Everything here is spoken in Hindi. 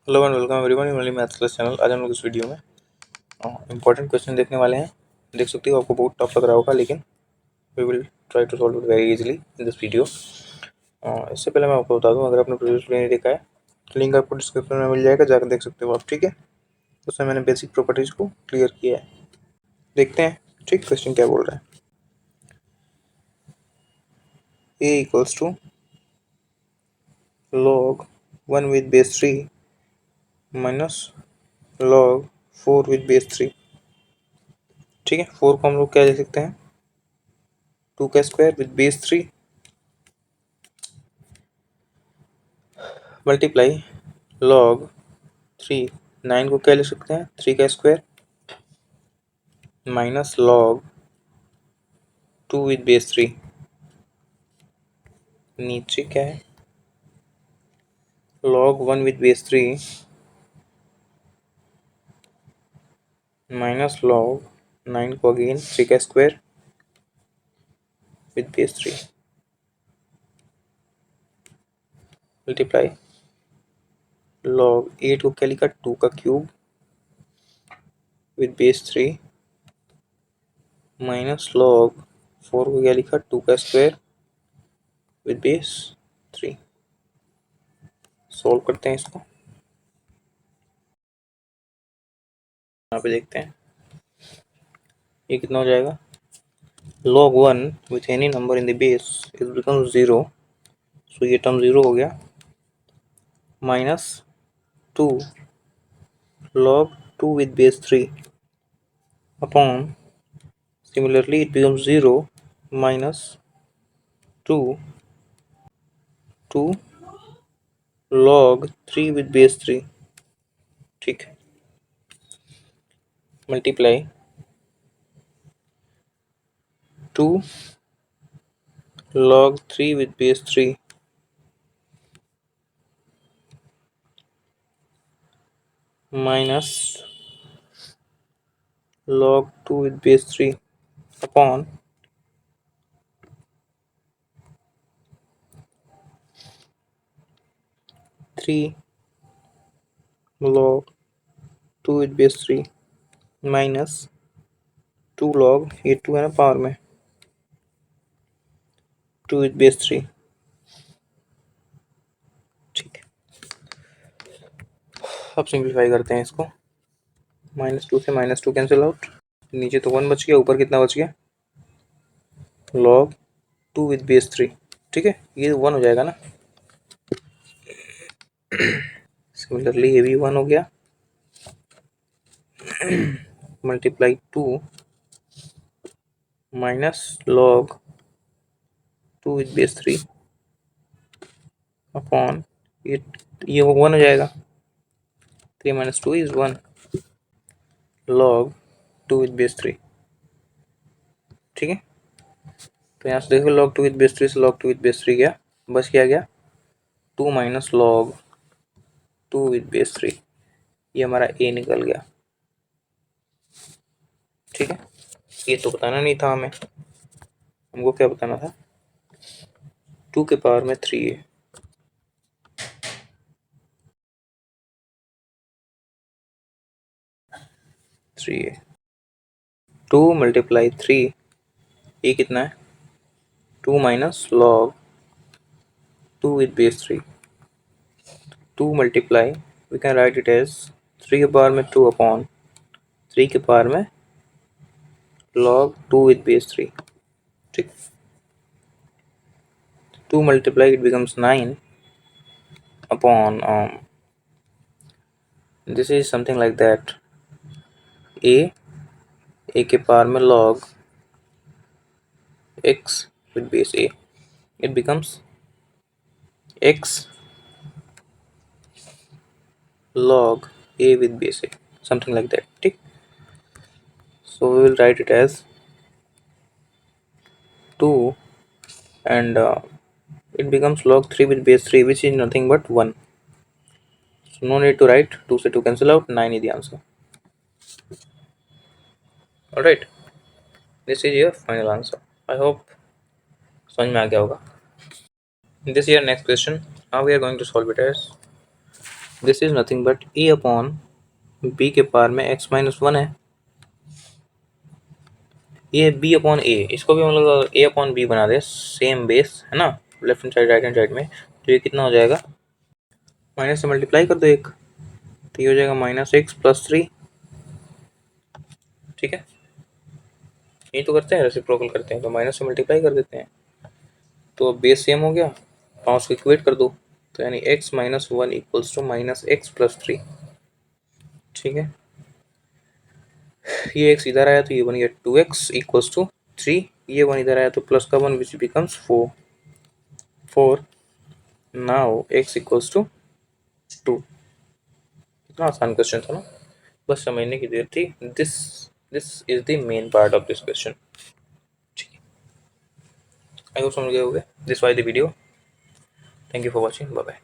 Hello and welcome everyone in maths class channel. आज हम लोग इस वीडियो में इंपॉर्टेंट क्वेश्चन देखने वाले हैं। देख सकते हो आपको बहुत टफ लग रहा होगा, लेकिन we will try to solve it very easily in this video. इससे पहले मैं आपको बता दूं, अगर आपने प्रीवियस वीडियो नहीं देखा है तो लिंक आपको डिस्क्रिप्शन में मिल जाएगा, जाकर देख सकते हो आप। ठीक है, उसमें मैंने बेसिक प्रॉपर्टीज को क्लियर किया है। देखते हैं ठीक क्वेश्चन क्या बोल रहा है। A equals to log 1 with base 3 minus log 4 with base 3। ठीक है, 4 को हम लोग क्या लिख सकते हैं, 2 का square with base 3 multiply log 3। 9 को क्या लिख सकते हैं, 3 का square minus log 2 with base 3। नीचे क्या है, log 1 with base 3 minus log 9 को अगेन 3 का square with base 3 multiply log 8 को क्या लिखा, 2 का cube with base 3 minus log 4 को क्या लिखा, 2 का स्क्वायर विद बेस 3। सॉल्व करते हैं इसको। यहाँ पे देखते हैं ये कितना हो जाएगा। log 1 with any number in the base it becomes 0, so ये टर्म 0 हो गया, minus 2 log 2 with base 3 upon similarly it becomes 0 minus 2 log 3 with base 3। ठीक है, multiply 2 log 3 with base 3 minus log 2 with base 3 upon 3 log 2 with base 3 minus 2 log, ये 2 है ना पावर में, 2 विद बेस 3। ठीक है, अब सिंप्लीफाई करते हैं इसको। -2 से -2 कैंसिल आउट, नीचे तो 1 बच गया, ऊपर कितना बच गया, log 2 विद बेस 3। ठीक है, ये 1 हो जाएगा ना। सिमिलरली ये भी 1 हो गया, multiply 2 minus log 2 with base 3 upon ये 1 हो जाएगा, 3 minus 2 is 1 log 2 with base 3। ठीक है, तो यहाँ से देखो log 2 विद बेस 3 से log 2 विद बेस 3 गया, बस क्या गया 2 माइनस log 2 विद बेस 3, ये हमारा a निकल गया। ठीक है, ये तो बताना नहीं था हमें, हमको क्या बताना था, 2 के पावर में 3a। थ्री ए 2 मल्टीप्लाई 3, ये कितना है 2 minus log 2 with base 3। 2 multiply we can write it as 3 के पावर में 2 अपॉन 3 के पावर में log 2 with base 3। ठीक, 2 multiply it becomes 9 upon this is something like that, a के पावर में log x with base a, it becomes x log a with base a, something like that। ठीक, so we will write it as 2 and it becomes log 3 with base 3, which is nothing but 1, so no need to write, 2 से 2 cancel out, 9 is the answer। Alright, this is your final answer। I hope समझ में आ गया होगा। This is your next question, how we are going to solve it as this is nothing but A upon B के पावर में x माइनस वन है। ये बी अपॉन ए, इसको भी हम लोग ए अपॉन बी बना दे, सेम बेस है ना, left hand side right hand side में, तो ये कितना हो जाएगा, माइनस से मल्टीप्लाई कर दो एक, तो ये हो जाएगा माइनस एक्स प्लस थ्री। ठीक है, यही तो करते हैं, रेसिप्रोकल करते हैं तो माइनस से मल्टीप्लाई कर देते हैं, तो अब बेस सेम हो गया, पाँच को इक्वेट कर दो, तो यानी x minus one equals to minus x plus three. ठीक है, ये x इधर आया तो ये बन गया two x equals to three, ये वन इधर आया तो प्लस का one which becomes four, four now x equals to two. इतना आसान क्वेश्चन था ना, बस समझने की देर थी। This this is the main part of this question. ठीक है, आई होप समझ गए होगे। This was the video, thank you for watching, bye bye.